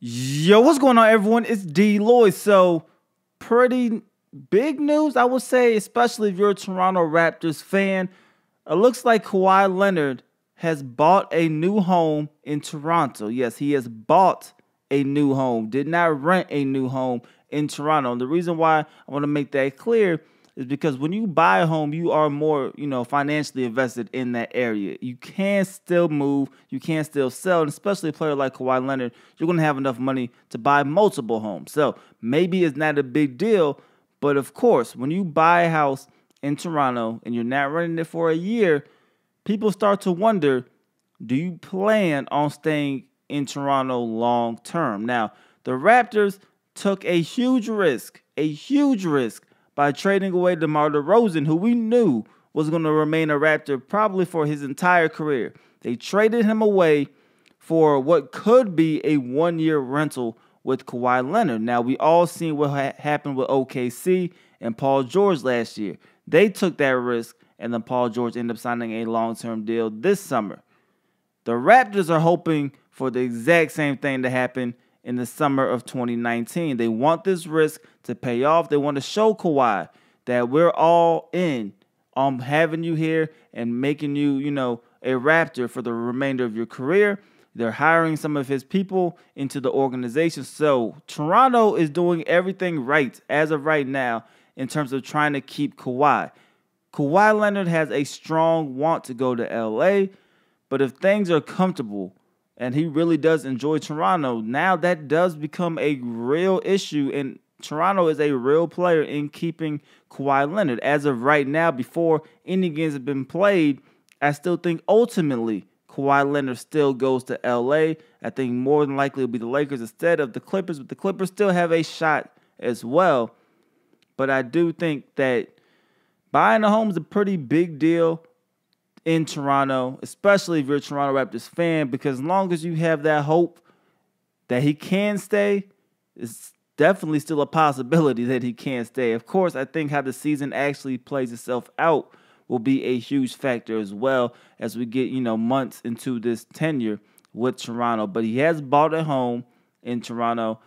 Yo, what's going on, everyone? It's DLloyd. So, pretty big news, I would say, especially if you're a Toronto Raptors fan. It looks like Kawhi Leonard has bought a new home in Toronto. Yes, he has bought a new home, did not rent a new home in Toronto. And the reason why I want to make that clear is because when you buy a home, you are more, financially invested in that area. You can still move, you can still sell, and especially a player like Kawhi Leonard, you're going to have enough money to buy multiple homes. So maybe it's not a big deal, but of course, when you buy a house in Toronto and you're not renting it for a year, people start to wonder, do you plan on staying in Toronto long term? Now, the Raptors took a huge risk by trading away DeMar DeRozan, who we knew was going to remain a Raptor probably for his entire career. They traded him away for what could be a one-year rental with Kawhi Leonard. Now, we all seen what happened with OKC and Paul George last year. They took that risk, and then Paul George ended up signing a long-term deal this summer. The Raptors are hoping for the exact same thing to happen in the summer of 2019. They want this risk to pay off. They want to show Kawhi that we're all in on having you here and making you, a Raptor for the remainder of your career. They're hiring some of his people into the organization. So Toronto is doing everything right as of right now in terms of trying to keep Kawhi. Kawhi Leonard has a strong want to go to LA, but if things are comfortable and he really does enjoy Toronto, now that does become a real issue, and Toronto is a real player in keeping Kawhi Leonard. As of right now, before any games have been played, I still think ultimately Kawhi Leonard still goes to LA. I think more than likely it'll be the Lakers instead of the Clippers, but the Clippers still have a shot as well. But I do think that buying a home is a pretty big deal in Toronto, especially if you're a Toronto Raptors fan, because as long as you have that hope that he can stay, it's definitely still a possibility that he can stay. Of course, I think how the season actually plays itself out will be a huge factor as well as we get, months into this tenure with Toronto. But he has bought a home in Toronto.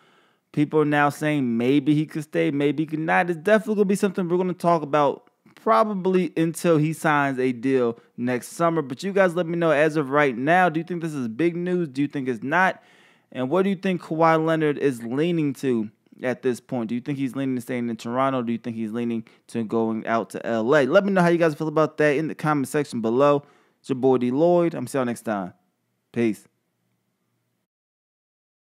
People are now saying maybe he could stay, maybe he could not. It's definitely going to be something we're going to talk about probably until he signs a deal next summer. But you guys let me know as of right now, do you think this is big news? Do you think it's not? And what do you think Kawhi Leonard is leaning to at this point? Do you think he's leaning to staying in Toronto? Do you think he's leaning to going out to LA? Let me know how you guys feel about that in the comment section below. It's your boy DLloyd. I'm see y'all next time. Peace.